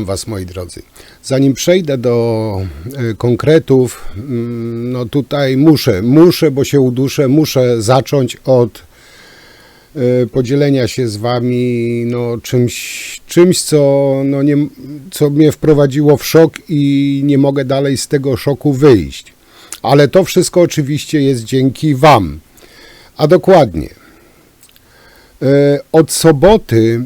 Was, moi drodzy. Zanim przejdę do konkretów, no tutaj muszę, bo się uduszę, muszę zacząć od podzielenia się z Wami no, czymś co mnie wprowadziło w szok i nie mogę dalej z tego szoku wyjść. Ale to wszystko oczywiście jest dzięki Wam. A dokładnie, od soboty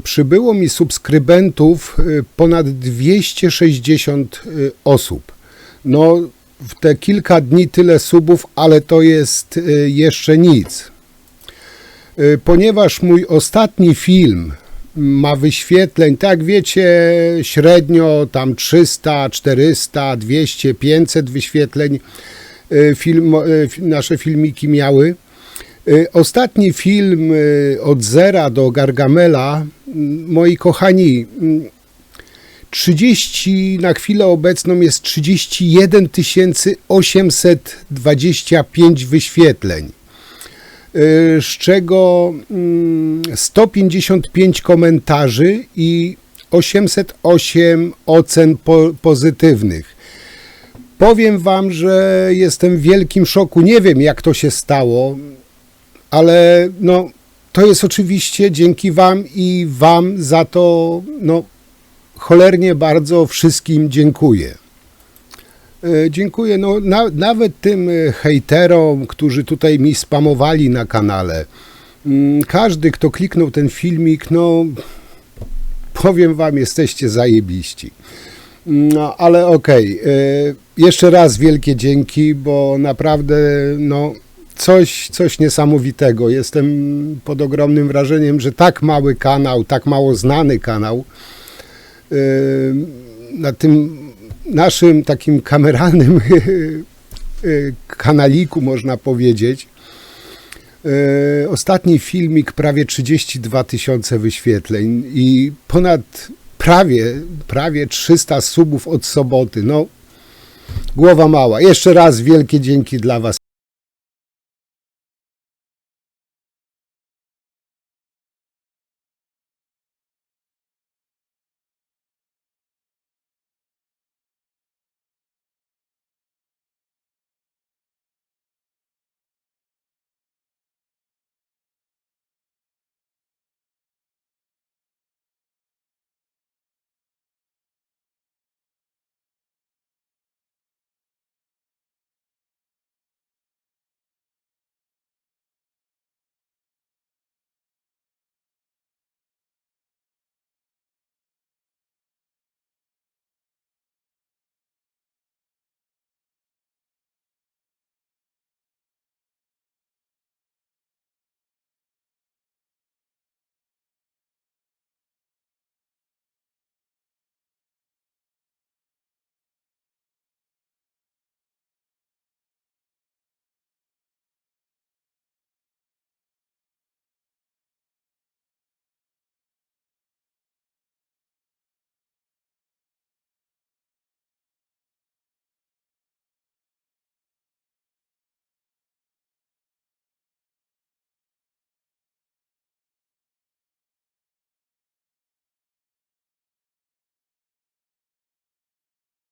przybyło mi subskrybentów ponad 260 osób. No, w te kilka dni tyle subów, ale to jest jeszcze nic. Ponieważ mój ostatni film ma wyświetleń, tak wiecie, średnio tam 300, 400, 200, 500 wyświetleń nasze filmiki miały. Ostatni film od zera do Gargamela, moi kochani, 30 na chwilę obecną jest 31 825 wyświetleń, z czego 155 komentarzy i 808 ocen pozytywnych. Powiem Wam, że jestem w wielkim szoku. Nie wiem, jak to się stało, ale no, to jest oczywiście dzięki Wam i Wam za to no, cholernie bardzo wszystkim dziękuję. Dziękuję no, nawet tym hejterom, którzy tutaj mi spamowali na kanale. Każdy, kto kliknął ten filmik, no powiem Wam, jesteście zajebiści. No, ale okej. Jeszcze raz wielkie dzięki, bo naprawdę no, coś niesamowitego. Jestem pod ogromnym wrażeniem, że tak mały kanał, tak mało znany kanał na tym naszym takim kameralnym kanaliku, można powiedzieć. Ostatni filmik prawie 32 000 wyświetleń i ponad prawie 300 subów od soboty. No, głowa mała. Jeszcze raz wielkie dzięki dla Was.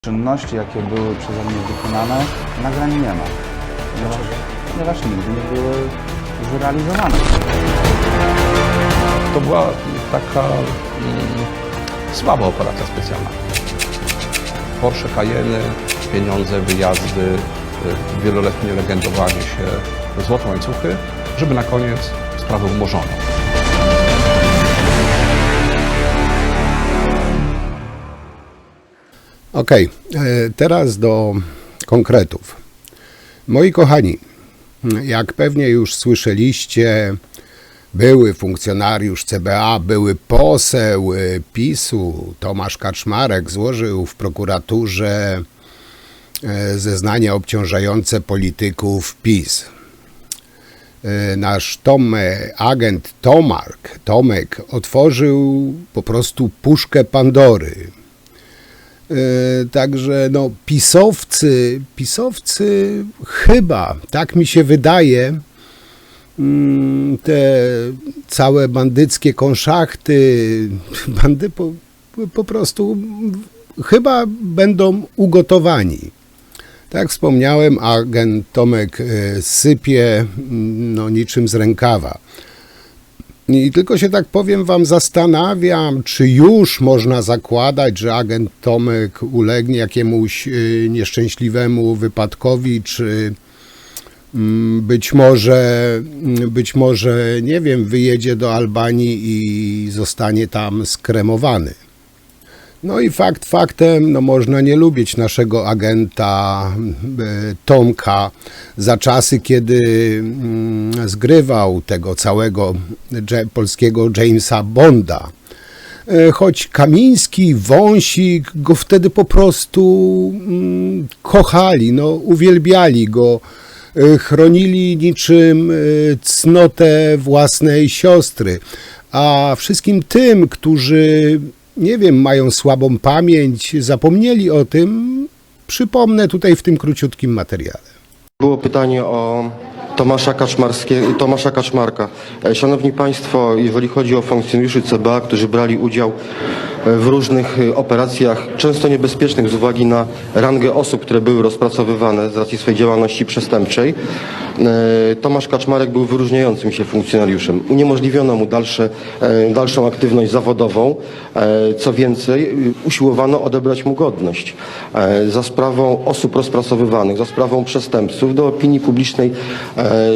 Czynności, jakie były przeze mnie wykonane, nagrania nie ma. Ponieważ nigdy nie były zrealizowane. To była taka słaba operacja specjalna. Porsche Cayenne, pieniądze, wyjazdy, wieloletnie legendowanie się, złote łańcuchy, żeby na koniec sprawę umorzono. Okej, teraz do konkretów. Moi kochani, jak pewnie już słyszeliście, były funkcjonariusz CBA, były poseł PiS-u, Tomasz Kaczmarek złożył w prokuraturze zeznania obciążające polityków PiS. Nasz agent Tomek otworzył po prostu puszkę Pandory. Także no, pisowcy chyba, tak mi się wydaje, te całe bandyckie konszachty, po prostu chyba będą ugotowani. Tak jak wspomniałem, agent Tomek sypie no, niczym z rękawa. I tylko się tak powiem wam zastanawiam, czy już można zakładać, że agent Tomek ulegnie jakiemuś nieszczęśliwemu wypadkowi, czy być może, nie wiem, wyjedzie do Albanii i zostanie tam skremowany. No i fakt faktem, no można nie lubić naszego agenta Tomka za czasy, kiedy zgrywał tego całego polskiego Jamesa Bonda. Choć Kamiński, Wąsik go wtedy po prostu kochali, no, uwielbiali go, chronili niczym cnotę własnej siostry. A wszystkim tym, którzy, nie wiem, mają słabą pamięć, zapomnieli o tym, przypomnę tutaj w tym króciutkim materiale. Było pytanie o Tomasza Kaczmarka. Szanowni Państwo, jeżeli chodzi o funkcjonariuszy CBA, którzy brali udział w różnych operacjach, często niebezpiecznych z uwagi na rangę osób, które były rozpracowywane z racji swojej działalności przestępczej, Tomasz Kaczmarek był wyróżniającym się funkcjonariuszem. Uniemożliwiono mu dalszą aktywność zawodową. Co więcej, usiłowano odebrać mu godność. Za sprawą osób rozpracowywanych, za sprawą przestępców do opinii publicznej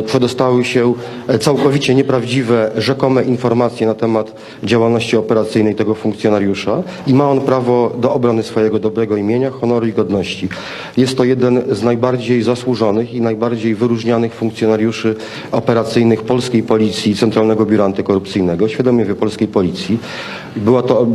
przedostały się całkowicie nieprawdziwe, rzekome informacje na temat działalności operacyjnej tego funkcjonariusza i ma on prawo do obrony swojego dobrego imienia, honoru i godności. Jest to jeden z najbardziej zasłużonych i najbardziej wyróżnianych funkcjonariuszy operacyjnych polskiej policji, Centralnego Biura Antykorupcyjnego, świadomie polskiej policji.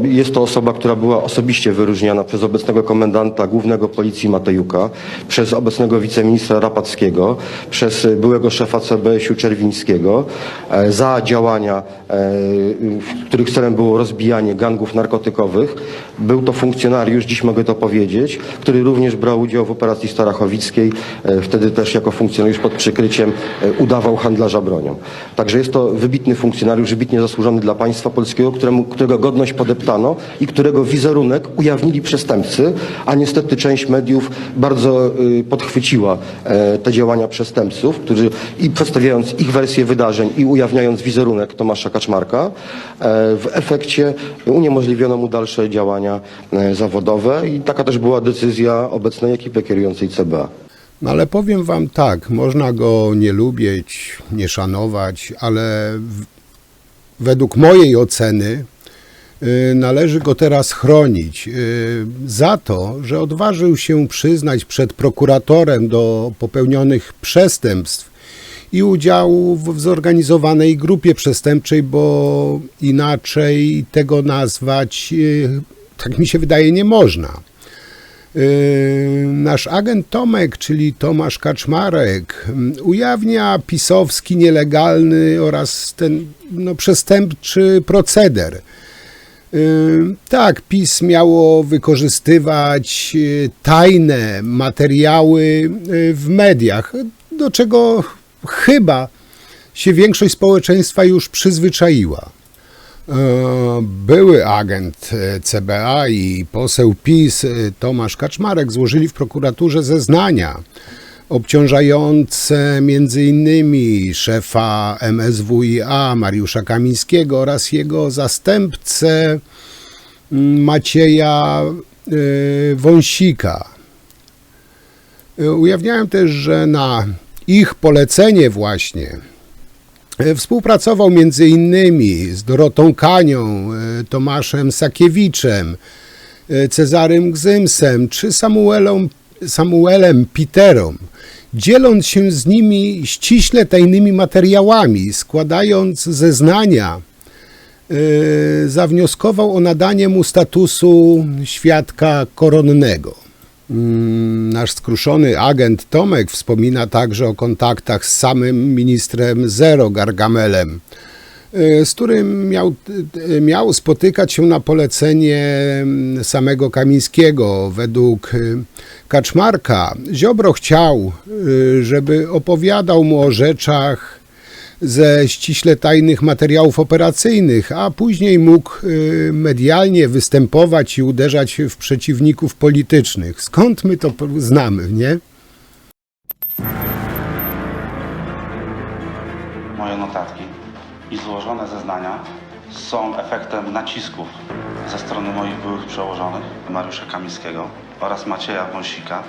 Jest to osoba, która była osobiście wyróżniana przez obecnego komendanta głównego policji Matejuka, przez obecnego wiceministra Rapackiego, przez byłego szefa CBS-u Czerwińskiego za działania, których celem było rozbijanie gangów narkotykowych. Był to funkcjonariusz, dziś mogę to powiedzieć, który również brał udział w operacji starachowickiej, wtedy też jako funkcjonariusz pod przykryciem udawał handlarza bronią. Także jest to wybitny funkcjonariusz, wybitnie zasłużony dla państwa polskiego, którego godność podeptano i którego wizerunek ujawnili przestępcy, a niestety część mediów bardzo podchwyciła te działania przestępców, którzy i przedstawiając ich wersję wydarzeń i ujawniając wizerunek Tomasza Kaczmarka, w efekcie uniemożliwiono mu dalsze działania zawodowe i taka też była decyzja obecnej ekipy kierującej CBA. No ale powiem wam tak, można go nie lubić, nie szanować, ale według mojej oceny należy go teraz chronić za to, że odważył się przyznać przed prokuratorem do popełnionych przestępstw i udziału w zorganizowanej grupie przestępczej, bo inaczej tego nazwać, tak mi się wydaje, nie można. Nasz agent Tomek, czyli Tomasz Kaczmarek, ujawnia pisowski, nielegalny oraz ten przestępczy proceder. Tak, PiS miało wykorzystywać tajne materiały w mediach, do czego chyba się większość społeczeństwa już przyzwyczaiła. Były agent CBA i poseł PiS Tomasz Kaczmarek złożyli w prokuraturze zeznania obciążające m.in. szefa MSWiA Mariusza Kamińskiego oraz jego zastępcę Macieja Wąsika. Ujawniałem też, że na ich polecenie właśnie współpracował m.in. z Dorotą Kanią, Tomaszem Sakiewiczem, Cezarym Gzymsem czy Samuelem Piterą, dzieląc się z nimi ściśle tajnymi materiałami, składając zeznania, zawnioskował o nadanie mu statusu świadka koronnego. Nasz skruszony agent Tomek wspomina także o kontaktach z samym ministrem Zero Gargamelem, z którym miał spotykać się na polecenie samego Kamińskiego. Według Kaczmarka Ziobro chciał, żeby opowiadał mu o rzeczach ze ściśle tajnych materiałów operacyjnych, a później mógł medialnie występować i uderzać w przeciwników politycznych. Skąd my to znamy, nie? Moje notatki i złożone zeznania są efektem nacisków ze strony moich byłych przełożonych, Mariusza Kamińskiego oraz Macieja Wąsika.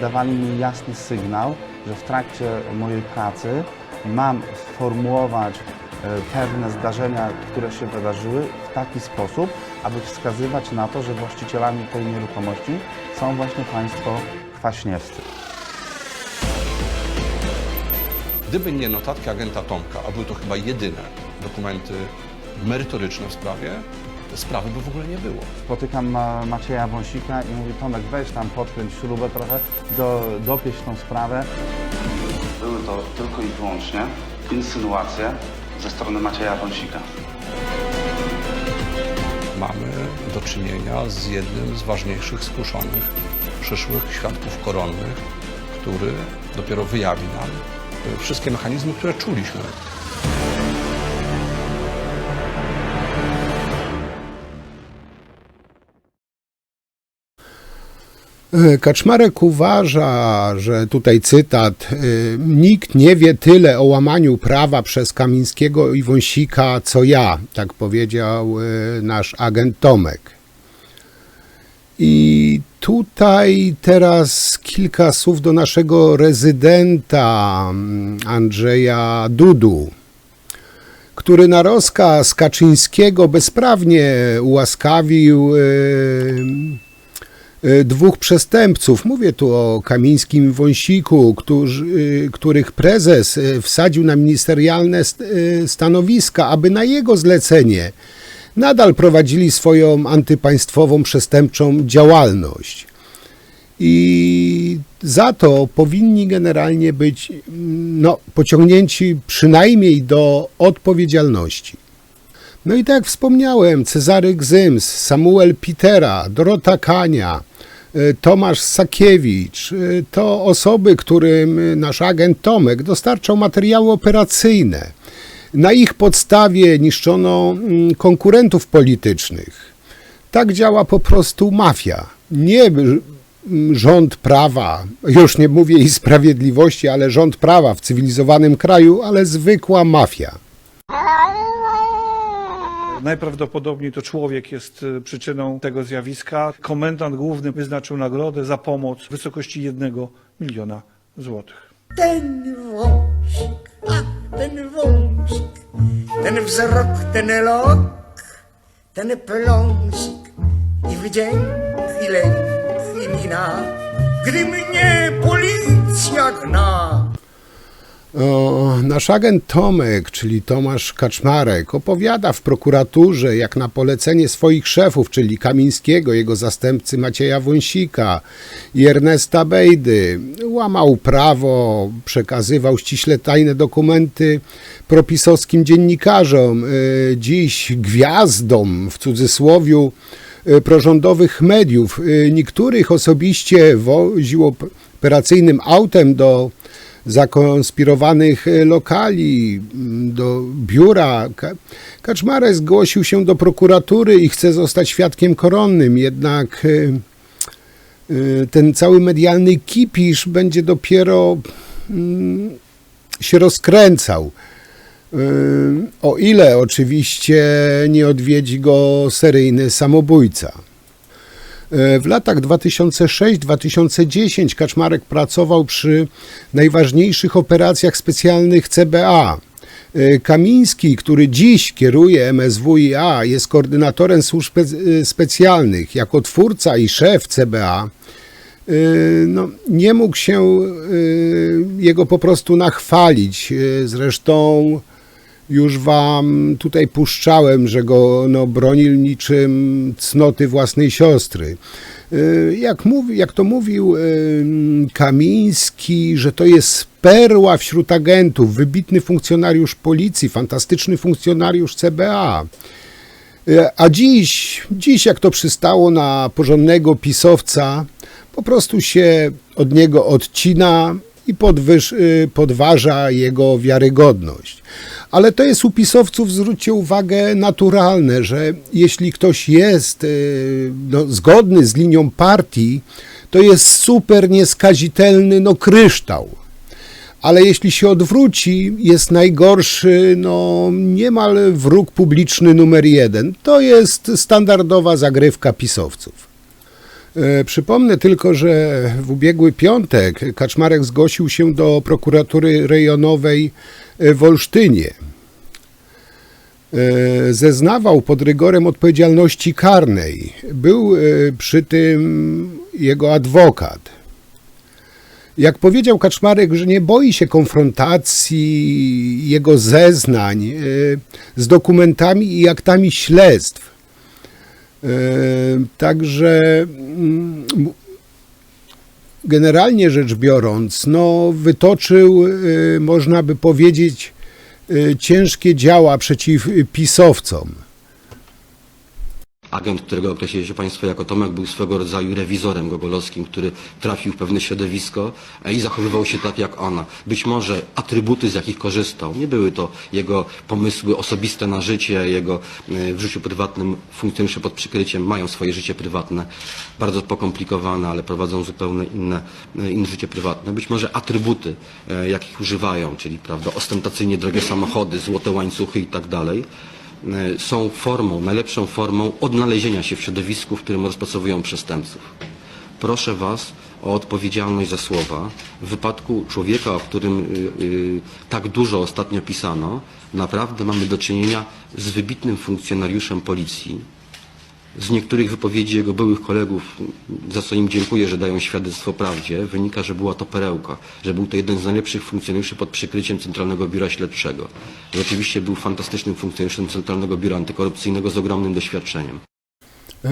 Dawali mi jasny sygnał, że w trakcie mojej pracy mam formułować pewne zdarzenia, które się wydarzyły w taki sposób, aby wskazywać na to, że właścicielami tej nieruchomości są właśnie państwo kwaśniewscy. Gdyby nie notatki agenta Tomka, a były to chyba jedyne dokumenty merytoryczne w sprawie, sprawy by w ogóle nie było. Spotykam Macieja Wąsika i mówi: Tomek, weź tam podkręć śrubę trochę, dopieść tą sprawę. Były to tylko i wyłącznie insynuacje ze strony Macieja Wąsika. Mamy do czynienia z jednym z ważniejszych skuszonych przyszłych świadków koronnych, który dopiero wyjawi nam wszystkie mechanizmy, które czuliśmy. Kaczmarek uważa, że tutaj cytat, nikt nie wie tyle o łamaniu prawa przez Kamińskiego i Wąsika, co ja, tak powiedział nasz agent Tomek. I tutaj teraz kilka słów do naszego rezydenta Andrzeja Dudu, który na rozkaz Kaczyńskiego bezprawnie ułaskawił dwóch przestępców. Mówię tu o Kamińskim i Wąsiku, których prezes wsadził na ministerialne stanowiska, aby na jego zlecenie nadal prowadzili swoją antypaństwową, przestępczą działalność. I za to powinni generalnie być pociągnięci przynajmniej do odpowiedzialności. No i tak jak wspomniałem, Cezary Gzyms, Samuel Pitera, Dorota Kania, Tomasz Sakiewicz, to osoby, którym nasz agent Tomek dostarczał materiały operacyjne. Na ich podstawie niszczono konkurentów politycznych. Tak działa po prostu mafia. Nie rząd prawa, już nie mówię i sprawiedliwości, ale rząd prawa w cywilizowanym kraju, ale zwykła mafia. Najprawdopodobniej to człowiek jest przyczyną tego zjawiska. Komendant główny wyznaczył nagrodę za pomoc w wysokości 1 miliona złotych. Ten wąsik, ten wąsik, ten wzrok, ten lok, ten pląsik i wdzięk, i lęk, i mina, gdy mnie policja gna. Nasz agent Tomek, czyli Tomasz Kaczmarek, opowiada w prokuraturze, jak na polecenie swoich szefów, czyli Kamińskiego, jego zastępcy Macieja Wąsika i Ernesta Bejdy, łamał prawo, przekazywał ściśle tajne dokumenty propisowskim dziennikarzom, dziś gwiazdom, w cudzysłowiu, prorządowych mediów. Niektórych osobiście woził operacyjnym autem do zakonspirowanych lokali, do biura. Kaczmarek zgłosił się do prokuratury i chce zostać świadkiem koronnym, jednak ten cały medialny kipisz będzie dopiero się rozkręcał. O ile oczywiście nie odwiedzi go seryjny samobójca. W latach 2006-2010 Kaczmarek pracował przy najważniejszych operacjach specjalnych CBA. Kamiński, który dziś kieruje MSWiA, jest koordynatorem służb specjalnych. Jako twórca i szef CBA nie mógł się jego po prostu nachwalić. Zresztą już wam tutaj puszczałem, że go bronił niczym cnoty własnej siostry. Jak to mówił Kamiński, że to jest perła wśród agentów, wybitny funkcjonariusz policji, fantastyczny funkcjonariusz CBA. A dziś jak to przystało na porządnego pisowca, po prostu się od niego odcina i podważa jego wiarygodność. Ale to jest u pisowców, zwróćcie uwagę, naturalne, że jeśli ktoś jest zgodny z linią partii, to jest super nieskazitelny, kryształ. Ale jeśli się odwróci, jest najgorszy, niemal wróg publiczny numer 1. To jest standardowa zagrywka pisowców. Przypomnę tylko, że w ubiegły piątek Kaczmarek zgłosił się do prokuratury rejonowej w Olsztynie. Zeznawał pod rygorem odpowiedzialności karnej. Był przy tym jego adwokat. Jak powiedział Kaczmarek, że nie boi się konfrontacji jego zeznań z dokumentami i aktami śledztw. Także generalnie rzecz biorąc, wytoczył, można by powiedzieć, ciężkie działa przeciw pisowcom. Agent, którego określiliście Państwo jako Tomek, był swego rodzaju rewizorem gogolowskim, który trafił w pewne środowisko i zachowywał się tak jak ona. Być może atrybuty, z jakich korzystał, nie były to jego pomysły osobiste na życie, jego w życiu prywatnym funkcjonariusze pod przykryciem mają swoje życie prywatne, bardzo pokomplikowane, ale prowadzą zupełnie inne życie prywatne. Być może atrybuty, jakich używają, czyli ostentacyjnie drogie samochody, złote łańcuchy i tak dalej, są najlepszą formą odnalezienia się w środowisku, w którym rozpracowują przestępców. Proszę Was o odpowiedzialność za słowa. W wypadku człowieka, o którym tak dużo ostatnio pisano, naprawdę mamy do czynienia z wybitnym funkcjonariuszem policji. Z niektórych wypowiedzi jego byłych kolegów, za co im dziękuję, że dają świadectwo prawdzie, wynika, że była to perełka, że był to jeden z najlepszych funkcjonariuszy pod przykryciem Centralnego Biura Śledczego. I oczywiście był fantastycznym funkcjonariuszem Centralnego Biura Antykorupcyjnego z ogromnym doświadczeniem.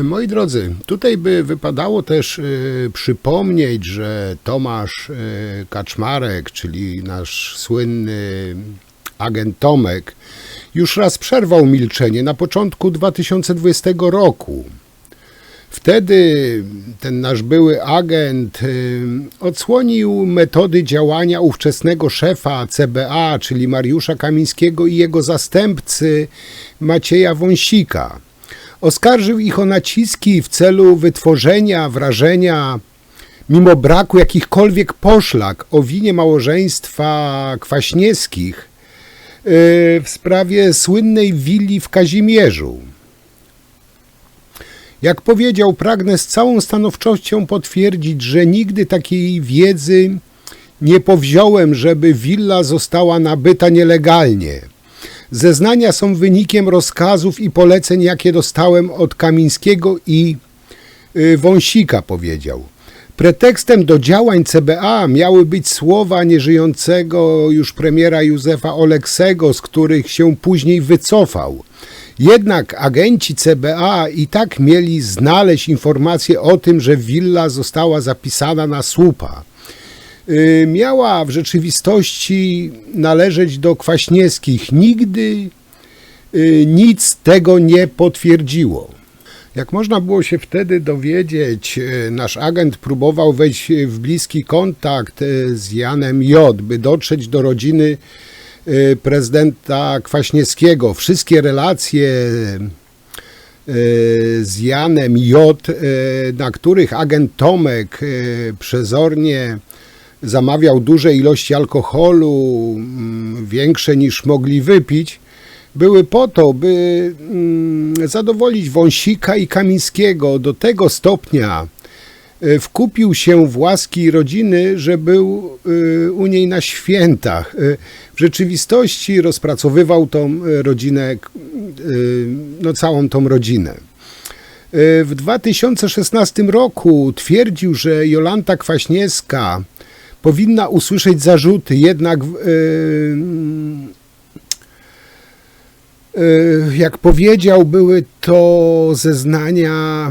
Moi drodzy, tutaj by wypadało też przypomnieć, że Tomasz Kaczmarek, czyli nasz słynny agent Tomek, już raz przerwał milczenie na początku 2020 roku. Wtedy ten nasz były agent odsłonił metody działania ówczesnego szefa CBA, czyli Mariusza Kamińskiego i jego zastępcy Macieja Wąsika. Oskarżył ich o naciski w celu wytworzenia wrażenia, mimo braku jakichkolwiek poszlak, o winie małżeństwa Kwaśniewskich w sprawie słynnej willi w Kazimierzu. Jak powiedział, pragnę z całą stanowczością potwierdzić, że nigdy takiej wiedzy nie powziąłem, żeby willa została nabyta nielegalnie. Zeznania są wynikiem rozkazów i poleceń, jakie dostałem od Kamińskiego i Wąsika, powiedział. Pretekstem do działań CBA miały być słowa nieżyjącego już premiera Józefa Oleksego, z których się później wycofał. Jednak agenci CBA i tak mieli znaleźć informację o tym, że willa została zapisana na słupa. Miała w rzeczywistości należeć do Kwaśniewskich. Nigdy nic tego nie potwierdziło. Jak można było się wtedy dowiedzieć, nasz agent próbował wejść w bliski kontakt z Janem J., by dotrzeć do rodziny prezydenta Kwaśniewskiego. Wszystkie relacje z Janem J., na których agent Tomek przezornie zamawiał duże ilości alkoholu, większe niż mogli wypić, były po to, by zadowolić Wąsika i Kamińskiego. Do tego stopnia wkupił się w łaski rodziny, że był u niej na świętach. W rzeczywistości rozpracowywał tą rodzinę, całą tą rodzinę. W 2016 roku twierdził, że Jolanta Kwaśniewska powinna usłyszeć zarzuty, jednak jak powiedział, były to zeznania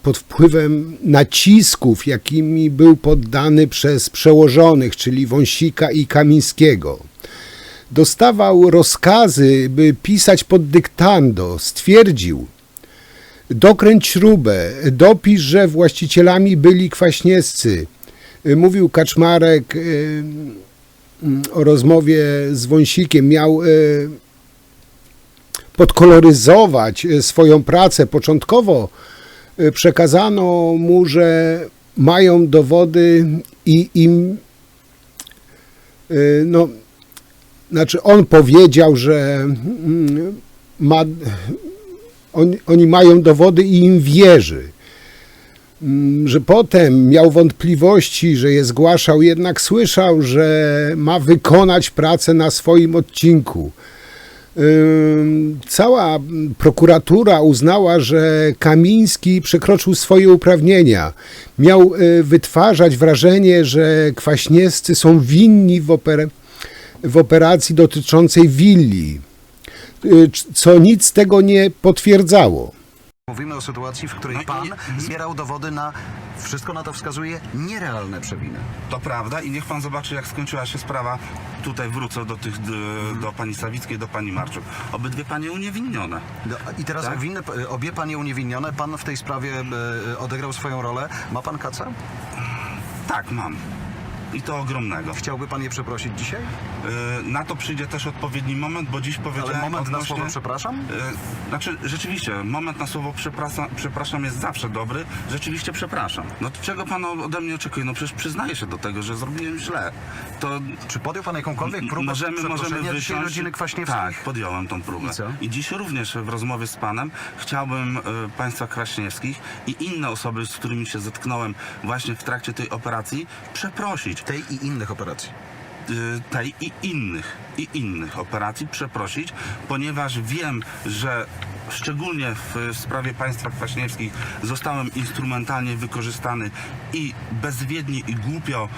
pod wpływem nacisków, jakimi był poddany przez przełożonych, czyli Wąsika i Kamińskiego. Dostawał rozkazy, by pisać pod dyktando. Stwierdził, Dokręć śrubę, dopisz, że właścicielami byli Kwaśniewscy. Mówił Kaczmarek o rozmowie z Wąsikiem, miał podkoloryzować swoją pracę. Początkowo przekazano mu, że mają dowody i im, no, znaczy on powiedział, że oni mają dowody i im wierzy. Że potem miał wątpliwości, że je zgłaszał, jednak słyszał, że ma wykonać pracę na swoim odcinku. Cała prokuratura uznała, że Kamiński przekroczył swoje uprawnienia. Miał wytwarzać wrażenie, że Kwaśniewscy są winni w operacji dotyczącej willi, co nic z tego nie potwierdzało. Mówimy o sytuacji, w której pan zbierał dowody na, wszystko na to wskazuje, nierealne przewiny. To prawda i niech pan zobaczy, jak skończyła się sprawa. Tutaj wrócę do pani Sawickiej, do pani Marczuk. Obydwie panie uniewinnione. I teraz Tak? obie panie uniewinnione, pan w tej sprawie odegrał swoją rolę. Ma pan kaca? Tak, mam. I to ogromnego. Chciałby pan je przeprosić dzisiaj? Na to przyjdzie też odpowiedni moment, bo dziś powiedziałem Ale moment na odnośnie- słowo przepraszam? Znaczy, rzeczywiście, moment na słowo przepraszam jest zawsze dobry. Rzeczywiście przepraszam. No to czego pan ode mnie oczekuje? No przecież przyznaję się do tego, że zrobiłem źle. To Czy podjął pan jakąkolwiek próbę możemy przeproszenia dzisiaj wysiąść. rodziny Kwaśniewskich? Tak, podjąłem tą próbę. I co? I dziś również w rozmowie z panem chciałbym państwa Kwaśniewskich i inne osoby, z którymi się zetknąłem właśnie w trakcie tej operacji, przeprosić. Tej i innych operacji. Tej i innych operacji przeprosić, ponieważ wiem, że szczególnie w sprawie państwa Kwaśniewskich zostałem instrumentalnie wykorzystany i bezwiednie i głupio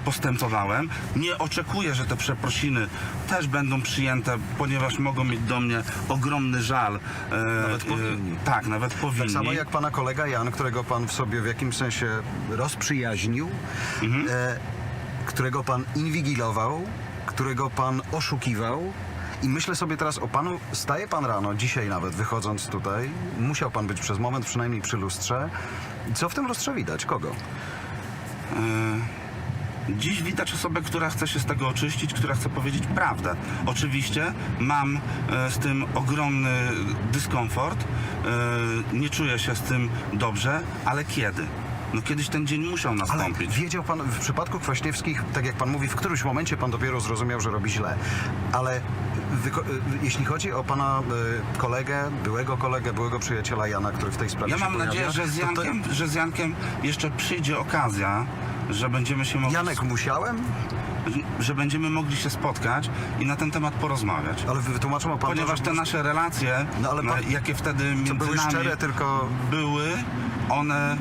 postępowałem. Nie oczekuję, że te przeprosiny też będą przyjęte, ponieważ mogą mieć do mnie ogromny żal. Nawet powinni. Tak, nawet powinni. Tak samo jak pana kolega Jan, którego pan w sobie w jakimś sensie rozprzyjaźnił, którego pan inwigilował, którego pan oszukiwał. I myślę sobie teraz o panu, staje pan rano, dzisiaj nawet wychodząc tutaj, musiał pan być przez moment przynajmniej przy lustrze. Co w tym lustrze widać? Kogo? Dziś widać osobę, która chce się z tego oczyścić, która chce powiedzieć prawdę. Oczywiście mam z tym ogromny dyskomfort, nie czuję się z tym dobrze, ale kiedy? No kiedyś ten dzień musiał Ale nastąpić. wiedział pan, w przypadku Kwaśniewskich, tak jak pan mówi, w którymś momencie pan dopiero zrozumiał, że robi źle. Ale jeśli chodzi o pana byłego przyjaciela Jana, który w tej sprawie Ja się mam pojawia, nadzieję, że z Jankiem jeszcze przyjdzie okazja, że będziemy się mogli... Janek, musiałem? że będziemy mogli się spotkać i na ten temat porozmawiać. Ale wytłumaczył pan Ponieważ to, te nasze relacje, No, ale pan- jakie wtedy między były nami szczere, tylko- były, one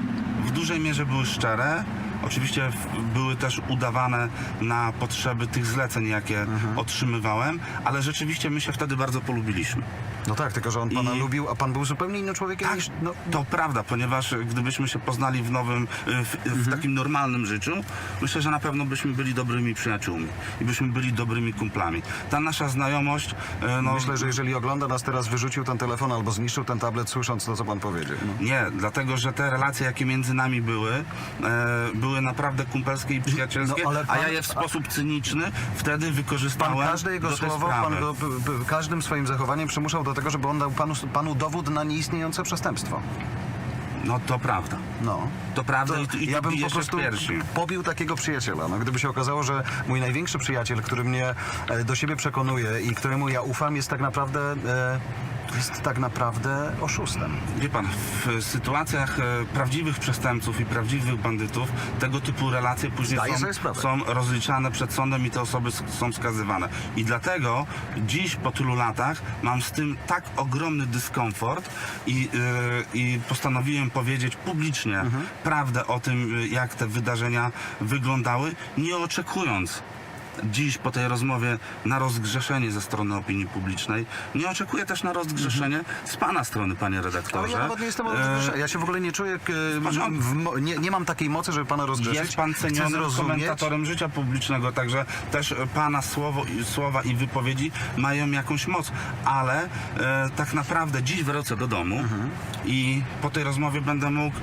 w dużej mierze były szczere. Oczywiście były też udawane na potrzeby tych zleceń, jakie otrzymywałem, ale rzeczywiście my się wtedy bardzo polubiliśmy. No tak, tylko że on pana I- lubił, a pan był zupełnie innym człowiekiem Tak, niż... No, to prawda, ponieważ gdybyśmy się poznali w nowym, w takim normalnym życiu, myślę, że na pewno byśmy byli dobrymi przyjaciółmi i byśmy byli dobrymi kumplami. Ta nasza znajomość, no, Myślę, że jeżeli ogląda nas teraz, wyrzucił ten telefon albo zniszczył ten tablet, słysząc to, co pan powiedział. No. nie, dlatego, że te relacje, jakie między nami były, były naprawdę kumpelskie i przyjacielskie, No, ale a pan- ja je w sposób cyniczny wtedy Pan wykorzystałem każde jego do tej słowo, sprawy. pan go każdym swoim zachowaniem przymuszał do tego, żeby on dał panu dowód na nieistniejące przestępstwo. No to prawda. No. To prawda i Ja bym po bije się w prostu piersi. pobił takiego przyjaciela. No, gdyby się okazało, że mój największy przyjaciel, który mnie do siebie przekonuje i któremu ja ufam, jest tak naprawdę oszustem. Wie pan, w sytuacjach prawdziwych przestępców i prawdziwych bandytów tego typu relacje później Zdaję sobie sprawę. są rozliczane przed sądem i te osoby są skazywane. I dlatego dziś po tylu latach mam z tym tak ogromny dyskomfort i postanowiłem powiedzieć publicznie prawdę o tym, jak te wydarzenia wyglądały, nie oczekując dziś po tej rozmowie na rozgrzeszenie ze strony opinii publicznej. Nie oczekuję też na rozgrzeszenie z pana strony, panie Ale redaktorze. ja nawet nie jestem rozgrzeszony. Ja się w ogóle nie czuję, nie mam takiej mocy, żeby pana rozgrzeszyć. Jest pan Chcę cenionym zrozumieć. komentatorem życia publicznego, także też pana słowa i wypowiedzi mają jakąś moc, ale tak naprawdę dziś wrócę do domu i po tej rozmowie będę mógł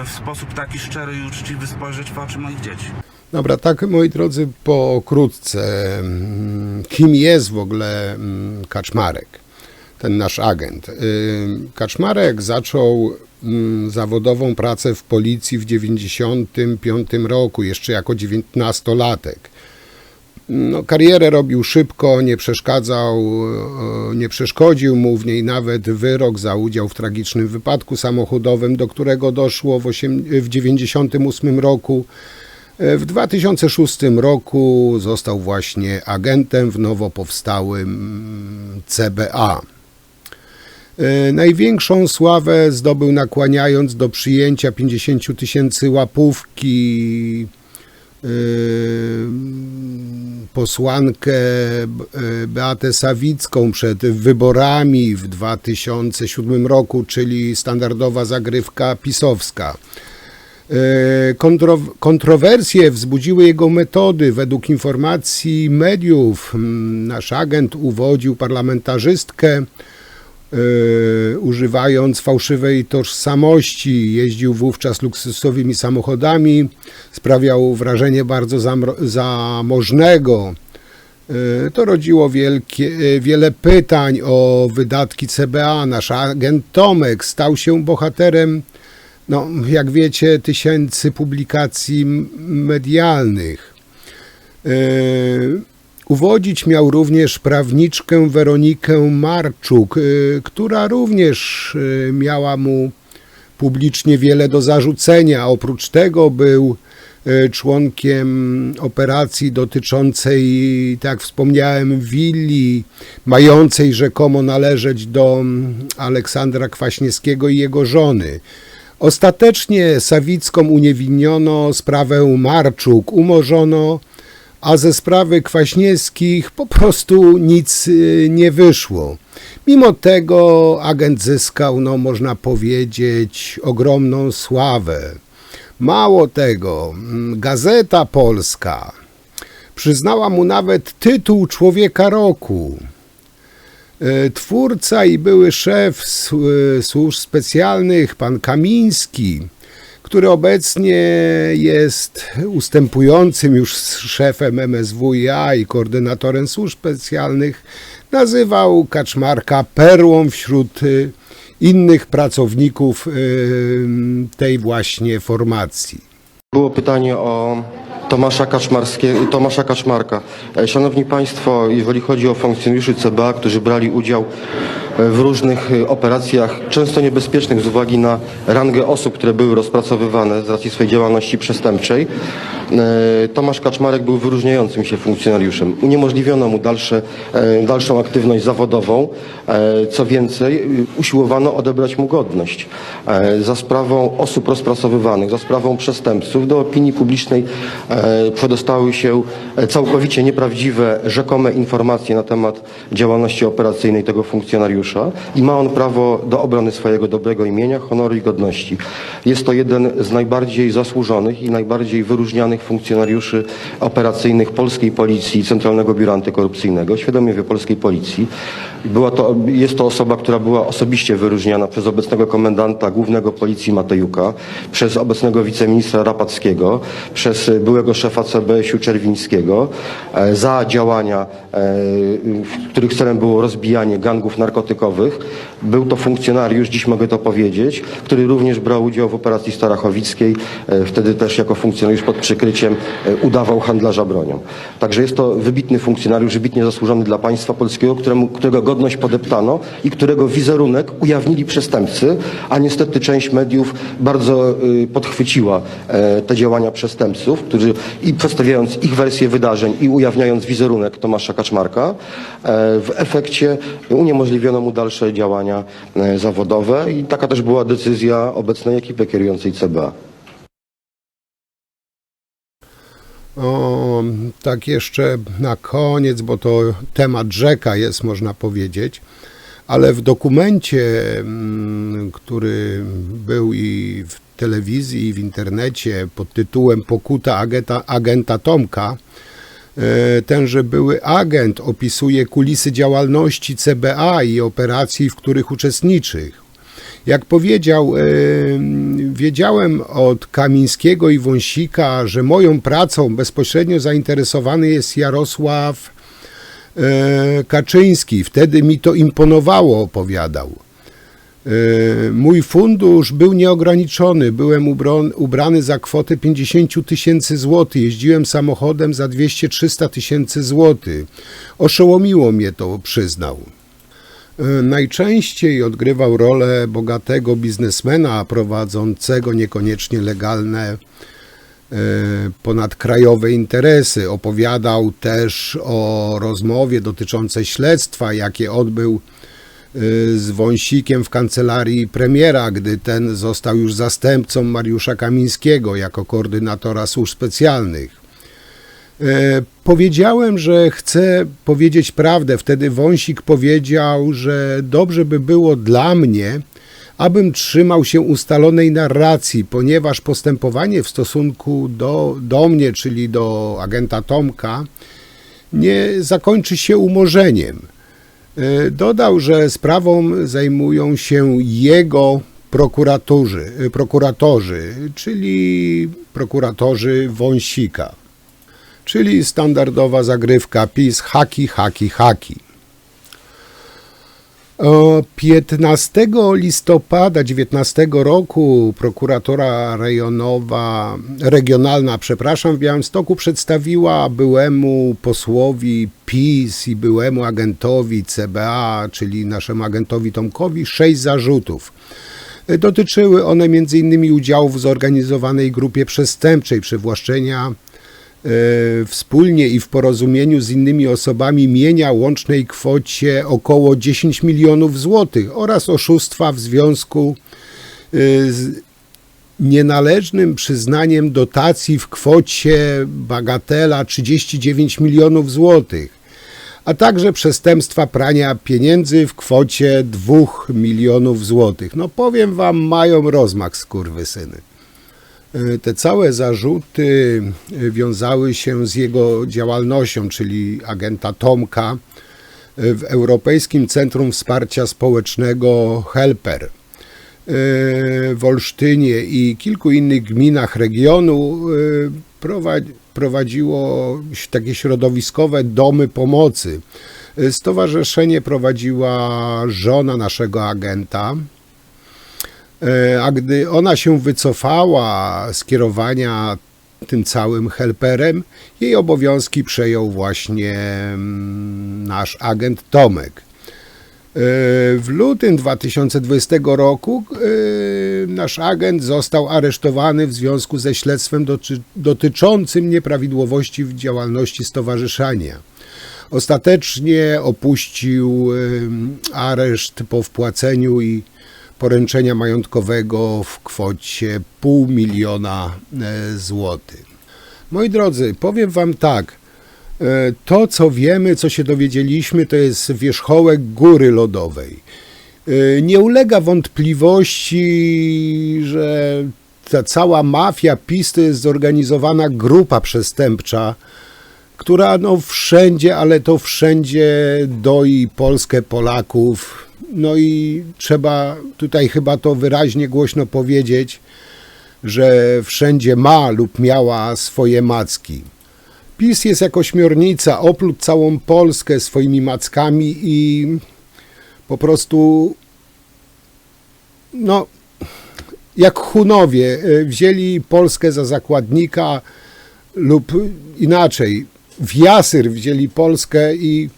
w sposób taki szczery i uczciwy spojrzeć w oczy moich dzieci. Dobra, tak moi drodzy, pokrótce. Kim jest w ogóle Kaczmarek, ten nasz agent? Kaczmarek zaczął zawodową pracę w policji w 1995 roku, jeszcze jako 19-latek. No, karierę robił szybko, nie przeszkodził mu w niej nawet wyrok za udział w tragicznym wypadku samochodowym, do którego doszło w 1998 roku. W 2006 roku został właśnie agentem w nowo powstałym CBA. Największą sławę zdobył nakłaniając do przyjęcia 50 000 łapówki posłankę Beatę Sawicką przed wyborami w 2007 roku, czyli standardowa zagrywka pisowska. Kontrowersje wzbudziły jego metody. Według informacji mediów nasz agent uwodził parlamentarzystkę, używając fałszywej tożsamości. Jeździł wówczas luksusowymi samochodami, sprawiał wrażenie bardzo zamożnego. To rodziło wiele pytań o wydatki CBA. Nasz agent Tomek stał się bohaterem, no, jak wiecie, tysięcy publikacji medialnych. Uwodzić miał również prawniczkę Weronikę Marczuk, która również miała mu publicznie wiele do zarzucenia. Oprócz tego był członkiem operacji dotyczącej, tak jak wspomniałem, willi mającej rzekomo należeć do Aleksandra Kwaśniewskiego i jego żony. Ostatecznie Sawicką uniewinniono, sprawę Marczuk umorzono, a ze sprawy Kwaśniewskich po prostu nic nie wyszło. Mimo tego agent zyskał, no można powiedzieć, ogromną sławę. Mało tego, Gazeta Polska przyznała mu nawet tytuł Człowieka Roku. Twórca i były szef służb specjalnych, pan Kamiński, który obecnie jest ustępującym już szefem MSWiA i koordynatorem służb specjalnych, nazywał Kaczmarka perłą wśród innych pracowników tej właśnie formacji. Było pytanie o Tomasza Kaczmarka. Szanowni Państwo, jeżeli chodzi o funkcjonariuszy CBA, którzy brali udział w różnych operacjach, często niebezpiecznych z uwagi na rangę osób, które były rozpracowywane z racji swojej działalności przestępczej, Tomasz Kaczmarek był wyróżniającym się funkcjonariuszem. Uniemożliwiono mu dalszą aktywność zawodową. Co więcej, usiłowano odebrać mu godność. Za sprawą osób rozpracowywanych, za sprawą przestępców do opinii publicznej przedostały się całkowicie nieprawdziwe, rzekome informacje na temat działalności operacyjnej tego funkcjonariusza i ma on prawo do obrony swojego dobrego imienia, honoru i godności. Jest to jeden z najbardziej zasłużonych i najbardziej wyróżnianych funkcjonariuszy operacyjnych polskiej policji i Centralnego Biura Antykorupcyjnego, świadomie polskiej policji. Jest to osoba, która była osobiście wyróżniana przez obecnego komendanta głównego policji Matejuka, przez obecnego wiceministra Rapackiego, przez byłego szefa CBS-u Czerwińskiego za działania, których celem było rozbijanie gangów narkotykowych. Był to funkcjonariusz, dziś mogę to powiedzieć, który również brał udział w operacji starachowickiej, wtedy też jako funkcjonariusz pod przykryciem udawał handlarza bronią. Także jest to wybitny funkcjonariusz, wybitnie zasłużony dla państwa polskiego, którego godność podeptano i którego wizerunek ujawnili przestępcy, a niestety część mediów bardzo podchwyciła te działania przestępców, którzy i przedstawiając ich wersję wydarzeń i ujawniając wizerunek Tomasza Kaczmarka, w efekcie uniemożliwiono mu dalsze działania zawodowe i taka też była decyzja obecnej ekipy kierującej CBA. O, tak jeszcze na koniec, bo to temat rzeka jest, można powiedzieć, ale w dokumencie, który był i w telewizji, i w internecie pod tytułem Pokuta agenta Tomka, tenże były agent opisuje kulisy działalności CBA i operacji, w których uczestniczył. Jak powiedział, wiedziałem od Kamińskiego i Wąsika, że moją pracą bezpośrednio zainteresowany jest Jarosław Kaczyński. Wtedy mi to imponowało, opowiadał. Mój fundusz był nieograniczony. Byłem ubrany za kwotę 50 000 złotych. Jeździłem samochodem za 200-300 tysięcy złotych. Oszołomiło mnie to, przyznał. Najczęściej odgrywał rolę bogatego biznesmena prowadzącego niekoniecznie legalne ponadkrajowe interesy. Opowiadał też o rozmowie dotyczącej śledztwa, jakie odbył z Wąsikiem w kancelarii premiera, gdy ten został już zastępcą Mariusza Kamińskiego jako koordynatora służb specjalnych. Powiedziałem, że chcę powiedzieć prawdę. Wtedy Wąsik powiedział, że dobrze by było dla mnie, abym trzymał się ustalonej narracji, ponieważ postępowanie w stosunku do mnie, czyli do agenta Tomka, nie zakończy się umorzeniem. Dodał, że sprawą zajmują się jego prokuratorzy, czyli prokuratorzy Wąsika. Czyli standardowa zagrywka PiS, haki, haki, haki. 15 listopada 19 roku prokuratura regionalna w Białymstoku przedstawiła byłemu posłowi PiS i byłemu agentowi CBA, czyli naszemu agentowi Tomkowi, 6 zarzutów. Dotyczyły one m.in. udziału w zorganizowanej grupie przestępczej, przywłaszczenia wspólnie i w porozumieniu z innymi osobami mienia łącznej kwocie około 10 milionów złotych oraz oszustwa w związku z nienależnym przyznaniem dotacji w kwocie bagatela 39 milionów złotych, a także przestępstwa prania pieniędzy w kwocie 2 milionów złotych. No powiem wam, mają rozmach, skurwysyny. Te całe zarzuty wiązały się z jego działalnością, czyli agenta Tomka w Europejskim Centrum Wsparcia Społecznego Helper w Olsztynie i kilku innych gminach regionu. Prowadziło takie środowiskowe domy pomocy. Stowarzyszenie prowadziła żona naszego agenta, a gdy ona się wycofała z kierowania tym całym helperem, jej obowiązki przejął właśnie nasz agent Tomek. W lutym 2020 roku nasz agent został aresztowany w związku ze śledztwem dotyczącym nieprawidłowości w działalności stowarzyszenia. Ostatecznie opuścił areszt po wpłaceniu i poręczenia majątkowego w kwocie 500 000 złotych. Moi drodzy, powiem wam tak, to co wiemy, co się dowiedzieliśmy, to jest wierzchołek góry lodowej. Nie ulega wątpliwości, że ta cała mafia PiS to jest zorganizowana grupa przestępcza, która no wszędzie, ale to wszędzie doi Polskę, Polaków. No i trzeba tutaj chyba to wyraźnie głośno powiedzieć, że wszędzie ma lub miała swoje macki. PiS jest jak ośmiornica, oplótł całą Polskę swoimi mackami i po prostu, no, jak Hunowie wzięli Polskę za zakładnika lub inaczej, w jasyr wzięli Polskę i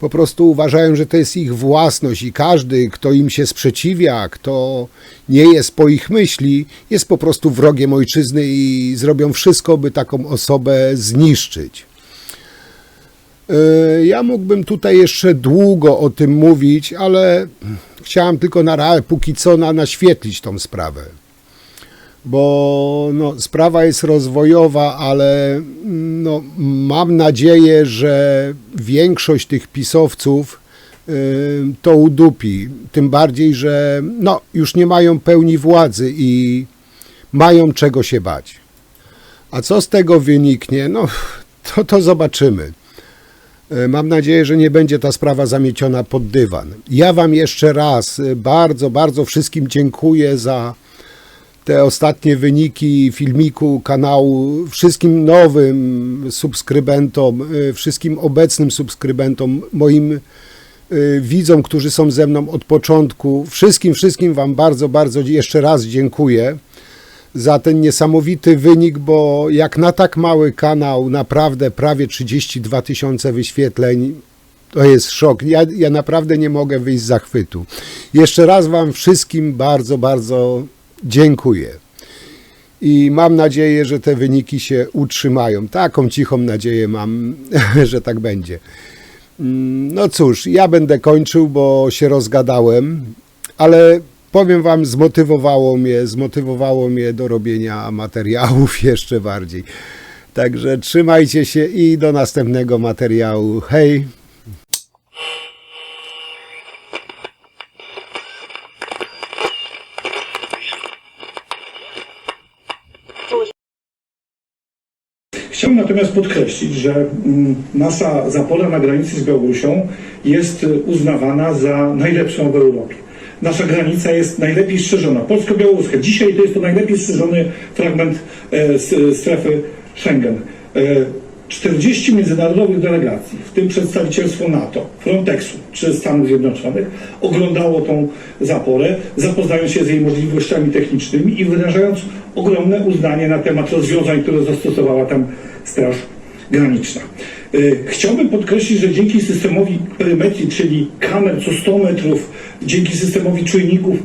po prostu uważają, że to jest ich własność i każdy, kto im się sprzeciwia, kto nie jest po ich myśli, jest po prostu wrogiem ojczyzny i zrobią wszystko, by taką osobę zniszczyć. Ja mógłbym tutaj jeszcze długo o tym mówić, ale chciałem tylko póki co naświetlić tą sprawę. bo no, sprawa jest rozwojowa, ale no, mam nadzieję, że większość tych pisowców to udupi. Tym bardziej, że no, już nie mają pełni władzy i mają czego się bać. A co z tego wyniknie? No, to zobaczymy. Mam nadzieję, że nie będzie ta sprawa zamieciona pod dywan. Ja Wam jeszcze raz bardzo, bardzo wszystkim dziękuję za te ostatnie wyniki filmiku, kanału, wszystkim nowym subskrybentom, wszystkim obecnym subskrybentom, moim widzom, którzy są ze mną od początku. Wszystkim Wam bardzo, bardzo jeszcze raz dziękuję za ten niesamowity wynik, bo jak na tak mały kanał, naprawdę prawie 32 000 wyświetleń, to jest szok. Ja naprawdę nie mogę wyjść z zachwytu. Jeszcze raz Wam wszystkim bardzo, bardzo dziękuję. I mam nadzieję, że te wyniki się utrzymają. Taką cichą nadzieję mam, że tak będzie. No cóż, ja będę kończył, bo się rozgadałem, ale powiem Wam, zmotywowało mnie do robienia materiałów jeszcze bardziej. Także trzymajcie się i do następnego materiału. Hej! Chciałbym natomiast podkreślić, że nasza zapora na granicy z Białorusią jest uznawana za najlepszą w Europie. Nasza granica jest najlepiej strzeżona, polsko-białoruska. Dzisiaj to jest to najlepiej strzeżony fragment strefy Schengen. 40 międzynarodowych delegacji, w tym przedstawicielstwo NATO, Frontexu czy Stanów Zjednoczonych, oglądało tą zaporę, zapoznając się z jej możliwościami technicznymi i wyrażając ogromne uznanie na temat rozwiązań, które zastosowała tam Straż Graniczna. Chciałbym podkreślić, że dzięki systemowi perymetrii, czyli kamer co 100 metrów, dzięki systemowi czujników,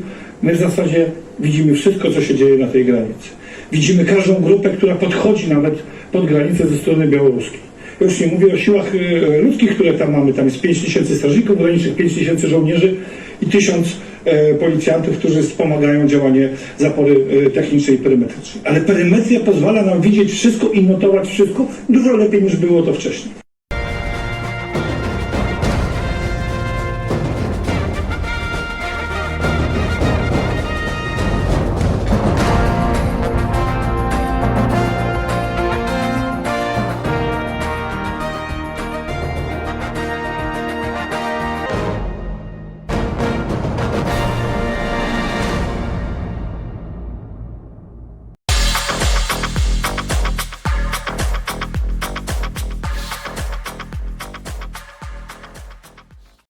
my w zasadzie widzimy wszystko, co się dzieje na tej granicy. Widzimy każdą grupę, która podchodzi nawet pod granicę ze strony białoruskiej. Ja już nie mówię o siłach ludzkich, które tam mamy. Tam jest 5000 strażników granicznych, 5000 żołnierzy i 1000 policjantów, którzy wspomagają działanie zapory technicznej i perymetrycznej. Ale perymetria pozwala nam widzieć wszystko i notować wszystko dużo lepiej niż było to wcześniej.